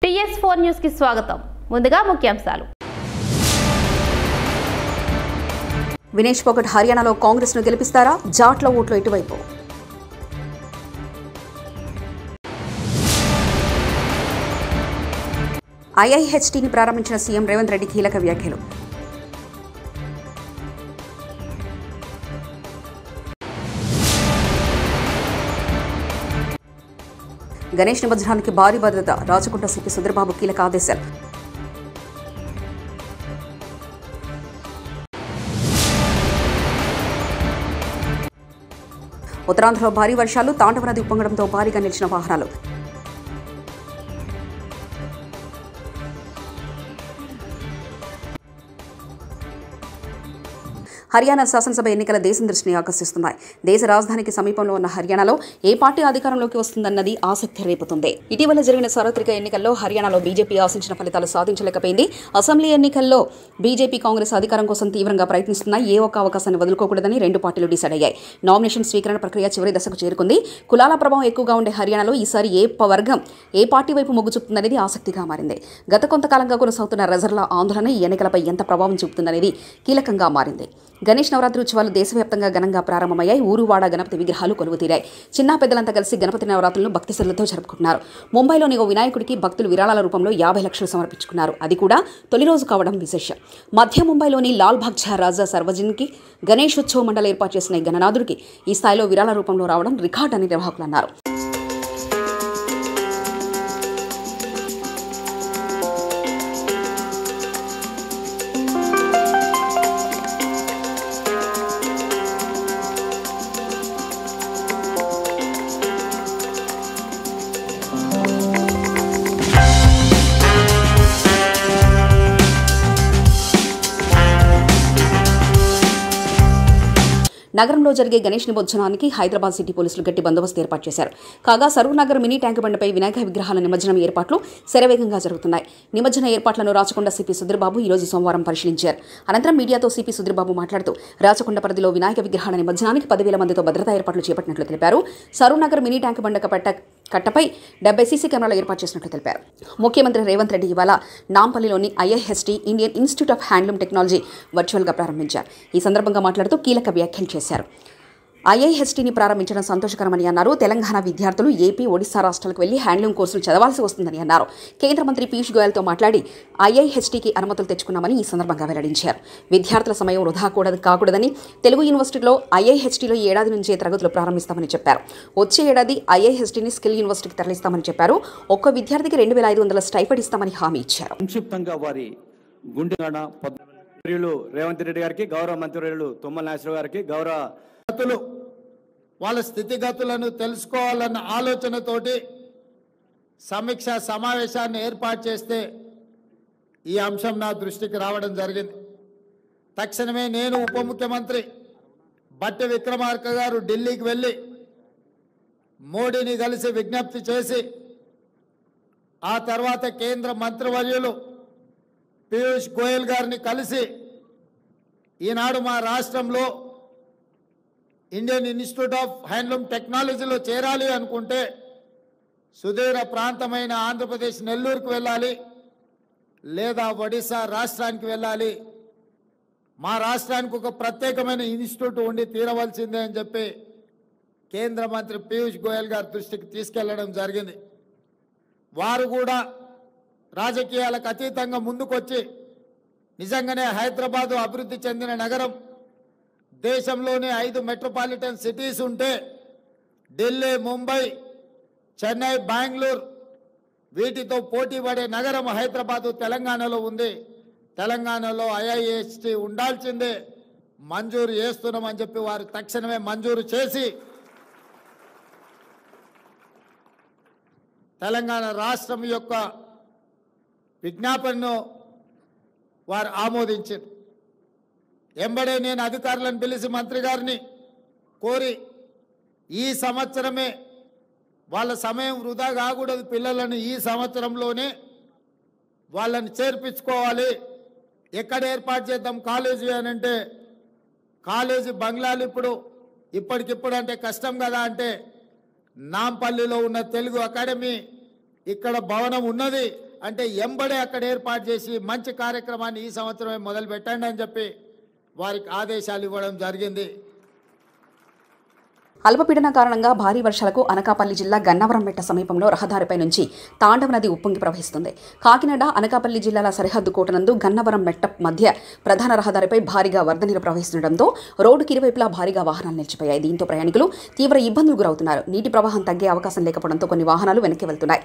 PS4 news కి స్వాగతం. ముందుగా ముఖ్యాంశాలు. వినేష్ ఫోగట్ హర్యానాలో కాంగ్రెస్ ను గెలిపిస్తారా? జాట్ల ఓట్లు ఇటువైపు. ఐఐహెచ్టీని ప్రారంభించిన సీఎం రేవంత్ రెడ్డి కీలక వ్యాఖ్యలు. గణేష్ నిమజ్జనానికి భారీ భద్రత. రాచకొండ సిపి సుధీర్బాబు కీలక ఆదేశాలు. ఉత్తరాంధ్రలో భారీ వర్షాలు. తాండవ నది ఉప్పొంగడంతో భారీగా నిలిచిన వాహనాలు. హర్యానా శాసనసభ ఎన్నికల దేశం దృష్టిని ఆకర్షిస్తున్నాయి. దేశ రాజధానికి సమీపంలో ఉన్న హర్యానాలో ఏ పార్టీ అధికారంలోకి వస్తుందన్నది ఆసక్తి రేపుతుంది. ఇటీవల జరిగిన సార్వత్రిక ఎన్నికల్లో హర్యానాలో బీజేపీ ఆశించిన ఫలితాలు సాధించలేకపోయింది. అసెంబ్లీ ఎన్నికల్లో బీజేపీ కాంగ్రెస్ అధికారం కోసం తీవ్రంగా ప్రయత్నిస్తున్నాయి. ఏ ఒక్క అవకాశాన్ని వదులుకోకూడదని రెండు పార్టీలు డిసైడ్ అయ్యాయి. నామినేషన్ స్వీకరణ ప్రక్రియ చివరి దశకు చేరుకుంది. కులాల ప్రభావం ఎక్కువగా ఉండే హర్యానాలో ఈసారి ఏ వర్గం ఏ పార్టీ వైపు మొగ్గు చూపుతుందనేది ఆసక్తిగా మారింది. గత కొంతకాలంగా కొనసాగుతున్న రిజర్వ్ల ఆందోళన ఈ ఎన్నికలపై ఎంత ప్రభావం చూపుతుందనేది కీలకంగా మారింది. గణేష్ నవరాత్రి ఉత్సవాలు దేశవ్యాప్తంగా ఘనంగా ప్రారంభమయ్యాయి. ఊరువాడ గణపతి విగ్రహాలు కొలువుతీరాయి. చిన్న పెద్దలంతా కలిసి గణపతి నవరాత్రులను భక్తి శ్రద్ధలతో జరుపుకుంటున్నారు. ముంబైలోని ఓ వినాయకుడికి భక్తులు విరాళాల రూపంలో 50 లక్షలు సమర్పించుకున్నారు. అది కూడా తొలి రోజు కావడం విశేషం. మధ్య ముంబైలోని లాల్ బాగ్చా రాజా సర్వజన్కి గణేష్ ఉత్సవ మండలి ఏర్పాటు చేసిన ఈ గణనాథుడికి ఈ స్థాయిలో విరాళ రూపంలో రావడం రికార్డ్ అని నిర్వాహకులు అన్నారు. నగరంలో జరిగే గణేష్ నిమజ్జనానికి హైదరాబాద్ సిటీ పోలీసులు గట్టి బందోబస్తు ఏర్పాటు చేశారు. కాగా సరూర్ నగర్ మినీ ట్యాంక్ బండపై వినాయక విగ్రహాల నిమజ్జనం ఏర్పాట్లు శరవేగంగా జరుగుతున్నాయి. నిమజ్జన ఏర్పాట్లను రాచకొండ సిపి సుధీర్బాబు ఈ రోజు సోమవారం పరిశీలించారు. అనంతరం మీడియాతో సిపి సుధీర్బాబు మాట్లాడుతూ రాచకొండ పరిధిలో వినాయక విగ్రహాల నిమజ్జనానికి 10,000 మందితో భద్రతా ఏర్పాట్లు చేపట్టినట్లు తెలిపారు. సరూర్ నగర్ మినీ ట్యాంక్ బండ కట్టపై 70 సీసీ కెమెరాలు ఏర్పాటు చేసినట్లు తెలిపారు. ముఖ్యమంత్రి రేవంత్ రెడ్డి ఇవాళ నాంపల్లిలోని IIHT Indian Institute of Handloom Technology వర్చువల్గా ప్రారంభించారు. ఈ సందర్భంగా మాట్లాడుతూ కీలక వ్యాఖ్యలు చేశారు. ఐఐహెచ్టీని ప్రారంభించడం సంతోషకరమని అన్నారు. తెలంగాణ విద్యార్థులు ఏపీ, ఒడిశా రాష్ట్రాలకు వెళ్లి హ్యాండ్లూమ్ కోర్సులు చదవాల్సి వస్తుందని అన్నారు. కేంద్ర మంత్రి పీయూష్ గోయల్తో మాట్లాడి ఐఐహెచ్టీకి అనుమతులు తెచ్చుకున్నామని ఈ సందర్భంగా వెల్లడించారు. విద్యార్థుల సమయం వృధా కాకూడదని తెలుగు యూనివర్సిటీలో ఐఐహెచ్టీలో ఈ ఏడాది నుంచే తరగతులు ప్రారంభిస్తామని చెప్పారు. వచ్చే ఏడాది ఐఐహెచ్టీని స్కిల్ యూనివర్సిటీకి తరలిస్తామని చెప్పారు. ఒక్క విద్యార్థికి 2,500 స్టైఫండ్ ఇస్తామని హామీ ఇచ్చారు. సంక్షిప్తంగా వారి గుండెగాడ రేవంత్ రెడ్డి గారికి, గౌరవ మంత్రివర్యులు తుమ్మల నాగేశ్వరరావు గారికి, గౌరవ వాళ్ళ స్థితిగతులను తెలుసుకోవాలన్న ఆలోచనతోటి సమీక్ష సమావేశాన్ని ఏర్పాటు చేస్తే ఈ అంశం నా దృష్టికి రావడం జరిగింది. తక్షణమే నేను ఉప ముఖ్యమంత్రి బట్టి విక్రమార్క గారు ఢిల్లీకి వెళ్ళి మోడీని కలిసి విజ్ఞప్తి చేసి ఆ తర్వాత కేంద్ర మంత్రివర్యులు పీయూష్ గోయల్ గారిని కలిసి ఈనాడు మా రాష్ట్రంలో ఇండియన్ ఇన్స్టిట్యూట్ ఆఫ్ హ్యాండ్లూమ్ టెక్నాలజీలో చేరాలి అనుకుంటే సుదూర ప్రాంతమైన ఆంధ్రప్రదేశ్ నెల్లూరుకు వెళ్ళాలి, లేదా ఒడిశా రాష్ట్రానికి వెళ్ళాలి. మా రాష్ట్రానికి ఒక ప్రత్యేకమైన ఇన్స్టిట్యూట్ ఉండి తీరవలసిందే అని చెప్పి కేంద్ర మంత్రి పీయూష్ గోయల్ గారి దృష్టికి తీసుకెళ్లడం జరిగింది. వారు కూడా రాజకీయాలకు అతీతంగా ముందుకొచ్చి నిజంగానే హైదరాబాదు అభివృద్ధి చెందిన నగరం, దేశంలోనే 5 మెట్రోపాలిటన్ సిటీస్ ఉంటే ఢిల్లీ, ముంబై, చెన్నై, బెంగళూరు వీటితో పోటీ పడే నగరం హైదరాబాదు తెలంగాణలో ఉంది. తెలంగాణలో ఐఐహెచ్టీ ఉండాల్సిందే, మంజూరు చేస్తున్నామని చెప్పి వారు తక్షణమే మంజూరు చేసి తెలంగాణ రాష్ట్రం యొక్క విజ్ఞాపనను వారు ఆమోదించారు. ఎంబడే నేను అధికారులను పిలిచి మంత్రి గారిని కోరి ఈ సంవత్సరమే వాళ్ళ సమయం వృధా కాకూడదు, పిల్లలను ఈ సంవత్సరంలోనే వాళ్ళని చేర్పించుకోవాలి. ఎక్కడ ఏర్పాటు చేద్దాం కాలేజీ అని అంటే, కాలేజీ బంగ్లాలు ఇప్పటికిప్పుడు అంటే కష్టం కదా అంటే నాంపల్లిలో ఉన్న తెలుగు అకాడమీ ఇక్కడ భవనం ఉన్నది. అంటే ఎంబడే అక్కడ ఏర్పాటు చేసి మంచి కార్యక్రమాన్ని ఈ సంవత్సరమే మొదలు పెట్టండి అని చెప్పి వారికి ఆదేశాలు ఇవ్వడం జరిగింది. అల్పపీడన కారణంగా భారీ వర్షాలకు అనకాపల్లి జిల్లా గన్నవరం మెట్ట సమీపంలో రహదారిపై నుంచి తాండవ నది ఉప్పొంగి ప్రవహిస్తుంది. కాకినాడ అనకాపల్లి జిల్లాల సరిహద్దు కోటనందు గన్నవరం మెట్ట మధ్య ప్రధాన రహదారిపై భారీగా వరద నీరు ప్రవహిస్తుండటంతో రోడ్డుకి ఇరువైపులా భారీగా వాహనాలు నిలిచిపోయాయి. దీంతో ప్రయాణికులు తీవ్ర ఇబ్బందులు గురవుతున్నారు. నీటి ప్రవాహం తగ్గే అవకాశం లేకపోవడంతో కొన్ని వాహనాలు వెనక్కి వెళ్తున్నాయి.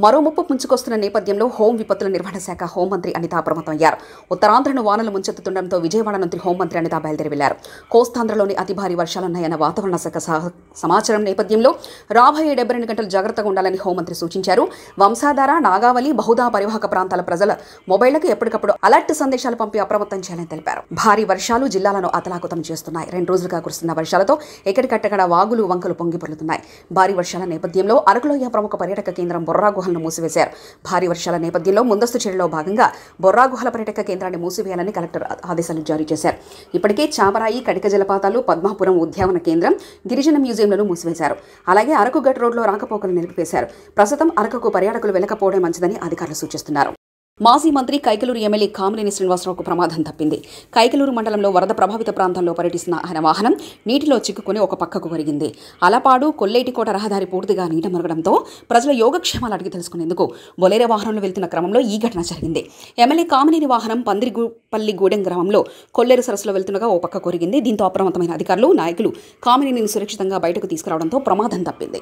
మరో ముప్పు ముంచుకొస్తున్న నేపథ్యంలో హోం విపత్తుల నిర్వహణ శాఖ హోంమంత్రి అనిత అప్రమత్తమయ్యారు. ఉత్తరాంధ్రను వానలు ముంచెత్తుతుండటంతో విజయవాడ నుంచి హోంమంత్రి అనిత బయలుదేరి వెళ్లారు. కోస్తాంధ్రలోని అతి భారీ వర్షాలున్నాయన్న వాతావరణ శాఖ సమాచారం నేపథ్యంలో రాబోయే 72 గంటలు జాగ్రత్తగా ఉండాలని హోంమంత్రి సూచించారు. వంశాధార, నాగావళి, బహుదా పరివాహక ప్రాంతాల ప్రజల మొబైళ్లకు ఎప్పటికప్పుడు అలర్ట్ సందేశాలు పంపి అప్రమత్తం చేయాలని తెలిపారు. భారీ వర్షాలు జిల్లాలను అతలాకుతం చేస్తున్నాయి. 2 రోజులుగా కురుస్తున్న వర్షాలతో ఎక్కడికట్టక్కడ వాగులు, వంకలు పొంగి పొర్లుతున్నాయి. భారీ వర్షాల నేపథ్యంలో అరకులోయ ప్రముఖ పర్యాటక కేంద్రం బొర్రా గుహలను మూసివేశారు. భారీ వర్షాల నేపథ్యంలో ముందస్తు చర్యల్లో భాగంగా బొర్రా గుహల పర్యాటక కేంద్రాన్ని మూసివేయాలని కలెక్టర్ ఆదేశాలు జారీ చేశారు. ఇప్పటికే చాపరాయి, కటిక జలపాతాలు, పద్మాపురం ఉద్యానవన కేంద్రం, గిరిజన మ్యూజియంలను మూసివేశారు. అలాగే అరకు గట్ రోడ్లో రాకపోకలు నిలిపివేశారు. ప్రస్తుతం అరకుకు పర్యాటకులు వెళ్లకపోవడం మంచిదని అధికారులు సూచిస్తున్నారు. మాజీ మంత్రి కైకలూరు ఎమ్మెల్యే కామినేని శ్రీనివాసరావుకు ప్రమాదం తప్పింది. కైకలూరు మండలంలో వరద ప్రభావిత ప్రాంతాల్లో పర్యటిస్తున్న ఆయన వాహనం నీటిలో చిక్కుకుని ఒక పక్కకు ఒరిగింది. అలపాడు, కొల్లేటికోట రహదారి పూర్తిగా నీట మురగడంతో ప్రజల యోగక్షేమాలు అడిగి తెలుసుకునేందుకు బొలేరో వాహనంలో వెళ్తున్న క్రమంలో ఈ ఘటన జరిగింది. ఎమ్మెల్యే కామినేని వాహనం పందిరిపల్లిగూడెం గ్రామంలో కొల్లేరు సరస్సులో వెళ్తుండగా ఓ పక్కకు ఒరిగింది. దీంతో అప్రమత్తమైన అధికారులు, నాయకులు కామినేనిని సురక్షితంగా బయటకు తీసుకురావడంతో ప్రమాదం తప్పింది.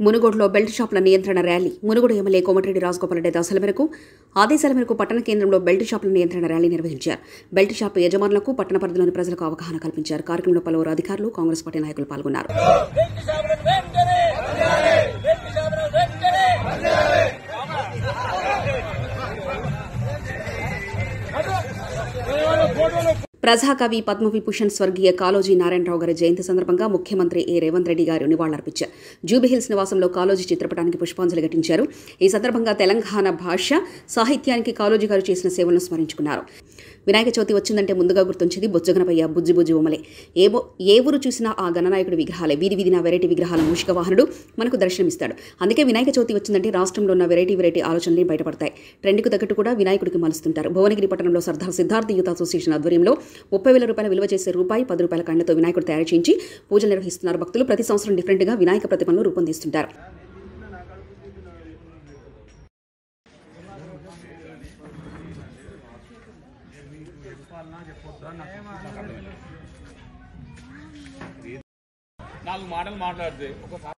మునుగోడులో బెల్ట్ షాపుల నియంత్రణ ర్యాలీ. మునుగోడు ఎమ్మెల్యే కోమటిరెడ్డి రాజగోపాల్ రెడ్డి ఆదేశాల మేరకు పట్టణ కేంద్రంలో బెల్ట్ షాపుల నియంత్రణ ర్యాలీ నిర్వహించారు. బెల్ట్ షాప్ యజమానులకు, పట్టణ పరిధిలోని ప్రజలకు అవగాహన కల్పించారు. కార్యక్రమంలో పలువురు అధికారులు, కాంగ్రెస్ పార్టీ నాయకులు పాల్గొన్నారు. ప్రజాకవి, పద్మవిభూషణ్ స్వర్గీయ కాళోజీ నారాయణరావు గారి జయంతి సందర్భంగా ముఖ్యమంత్రి రేవంత్ రెడ్డి గారు నివాళులర్పించారు. జూబిహిల్స్ నివాసంలో కాళోజీ చిత్రపటానికి పుష్పాంజలి ఘటించారు. ఈ సందర్భంగా తెలంగాణ భాష, సాహిత్యానికి కాళోజీ గారు చేసిన సేవలను స్మరించుకున్నారు. వినాయక చవితి వచ్చిందంటే ముందుగా గుర్తొచ్చేది బొజ్జగనపయ్య, బుజ్జి బుజ్జి బొమ్మలే. ఏ ఊరు చూసినా ఆ గణనాయకుడి విగ్రహాలే. వీధి వీధిన వెరైటీ విగ్రహాల మూషిక వాహనుడు మనకు దర్శనమిస్తాడు. అందుకే వినాయక చవితి వచ్చిందంటే రాష్ట్రంలో ఉన్న వెరైటీ ఆలోచనలు బయటపడతాయి. ట్రెండ్కు తగ్గట్టు కూడా వినాయకుడికి మలుస్తుంటారు. భువనగిరి పట్టణంలో సర్దార్ సిద్ధార్థ యూత్ అసోసియేషన్ ఆధ్వర్యంలో 30,000 రూపాయల విలువ చేసే ₹10 కాండ్లతో వినాయకుడు తయారు చేయించి పూజలు నిర్వహిస్తున్నారు. భక్తులు ప్రతి సంవత్సరం డిఫరెంట్గా వినాయక ప్రతిమలను రూపొందిస్తుంటారు. నాలుగు మాటలు మాట్లాడితే ఒకసారి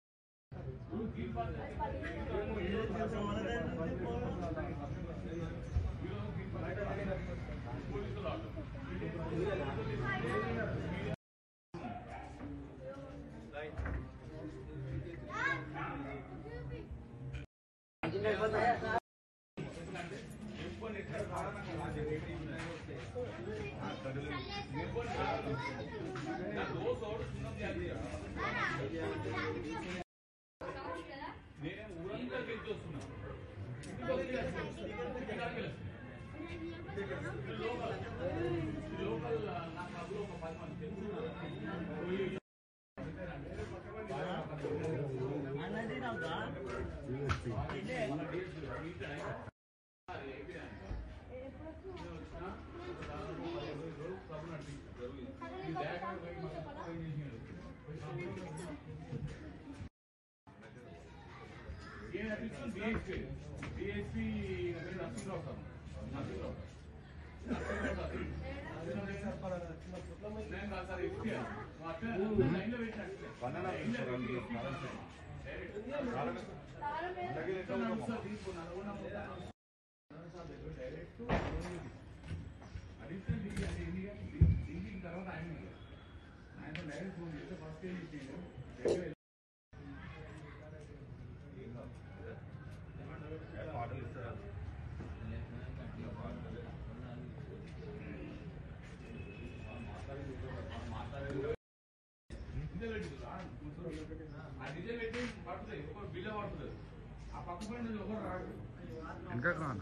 इनका कौन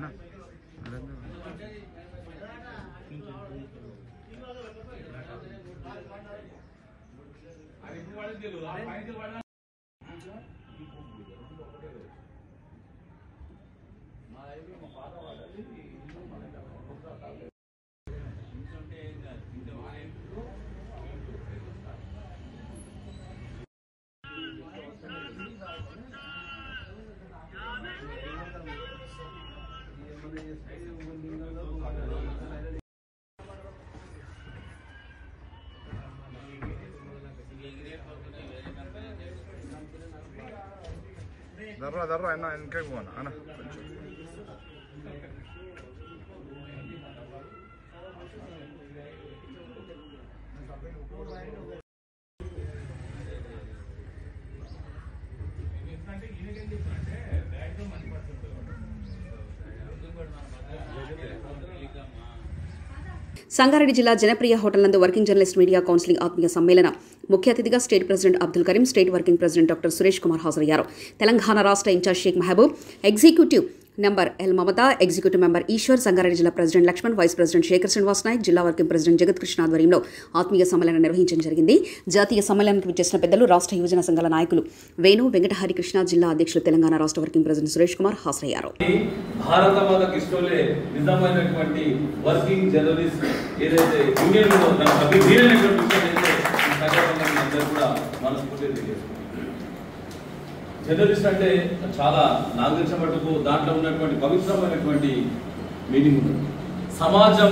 ना दर्रा है ना इनके कौन है ना సంగారెడ్డి జిల్లా జనప్రియ హోటల్ నందు వర్కింగ్ జర్నలిస్ట్ మీడియా కౌన్సిలింగ్ ఆత్మీయ సమ్మేళన ముఖ్య అతిథిగా state president Abdul Karim, state working president doctor Suresh Kumar హాజరయ్యారు. తెలంగాణ రాష్ట్ర in charge Sheikh Mahboob, executive number L Mamata, executive member Eshwar, Sangareddy జిల్లా president Lakshman, vice president Shekhar Srinivas Nayak, జిల్లా వర్కింగ్ ప్రెసిడెంట్ జగత్ కృష్ణ ఆధ్వర్యంలో ఆత్మీయ సమ్మేళనం నిర్వహించడం జరిగింది. జాతీయ సమ్మేళనానికి విచ్చేసిన పెద్దలు, రాష్ట్ర యువజన సంఘాల నాయకులు వేణు, వెంకటహరి కృష్ణ, జిల్లా అధ్యక్షులు తెలంగాణ రాష్ట్ర వర్కింగ్ ప్రెసిడెంట్ సురేష్ కుమార్ హాజరయ్యారు. భారత మాతకి ఇష్టంలే నిజమైనటువంటి వర్కింగ్ జర్నలిస్ట్ ఏదైతే యూనియన్ కూడా మనస్ఫూర్తిగా జర్నలిస్ట్ అంటే చాలా నాకు తెలిసిన మటుకు దాంట్లో ఉన్నటువంటి పవిత్రమైనటువంటి మీనింగ్ ఉంది. సమాజం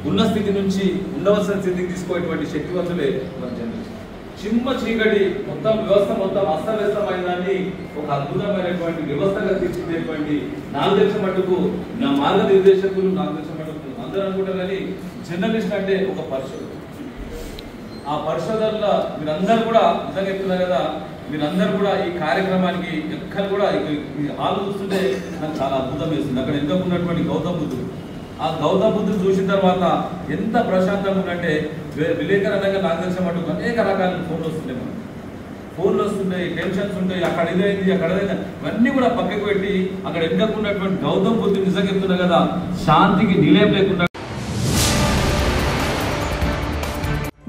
ఉన్న స్థితి నుంచి ఉండవలసిన స్థితికి తీసుకోయేటువంటి శక్తివంతులే మన జర్నలిస్ట్. చిమ్మ చీకటి మొత్తం వ్యవస్థ మొత్తం అస్తవ్యస్తమైన దాన్ని ఒక అద్భుతమైనటువంటి వ్యవస్థగా తీర్చిదేటువంటి నాకు తెలిసిన మటుకు నా మార్గనిర్దేశకులు నాకు తెలిసిన మటుకు అందరూ అనుకుంటారు. కానీ జర్నలిస్ట్ అంటే ఒక పరిశోధన. ఆ పరిశోధనలో మీరందరూ కూడా నిజంగా చెప్తున్నారు కదా, మీరందరూ కూడా ఈ కార్యక్రమానికి ఎక్కడ కూడా హాల్ చూస్తుంటే నాకు చాలా అద్భుతం వేస్తుంది. అక్కడ ఎంత ఉన్నటువంటి గౌతమ బుద్ధుడు, ఆ గౌతమ బుద్ధుడు చూసిన తర్వాత ఎంత ప్రశాంతంగా ఉందంటే విలేకరంగా నాకు తెలిసిన మటుకు అనేక రకాల ఫోన్లు వస్తుంటాయి. మనం ఫోన్లు వస్తుంటాయి, టెన్షన్స్ ఉంటాయి, అక్కడ ఇదైంది అక్కడ ఇదైంది, ఇవన్నీ కూడా పక్కకు పెట్టి అక్కడ ఎందుకు ఉన్నటువంటి గౌతమ బుద్ధుడు నిజంగా చెప్తున్నా కదా, శాంతికి నిలయం లేకుండా.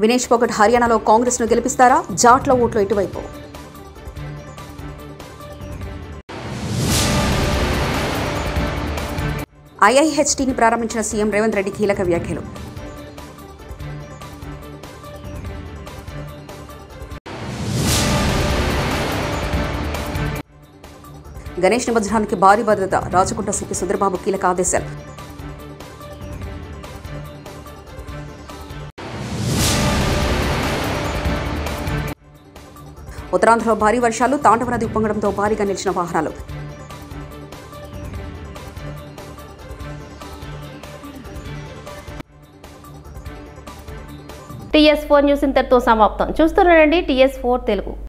వినేష్ ఫోగట్ హర్యానాలో కాంగ్రెస్ను గెలిపిస్తారా? జాట్ల ఓట్లు ఎటువైపు? ఐఐహెచ్టీని ప్రారంభించిన సీఎం రేవంత్ రెడ్డి కీలక వ్యాఖ్యలు. గణేష్ నిమజ్జనానికి భారీ భద్రత, రాచకుంట సిపి సుధీర్బాబు కీలక ఆదేశాలు. ఉత్తరాంధ్రలో భారీ వర్షాలు, తాండవ నది ఉప్పొంగడంతో భారీగా నిలిచిన వాహనాలు. TS4 న్యూస్ ఇంతటితో సమాప్తం. చూస్తున్నారండి TS4 తెలుగు.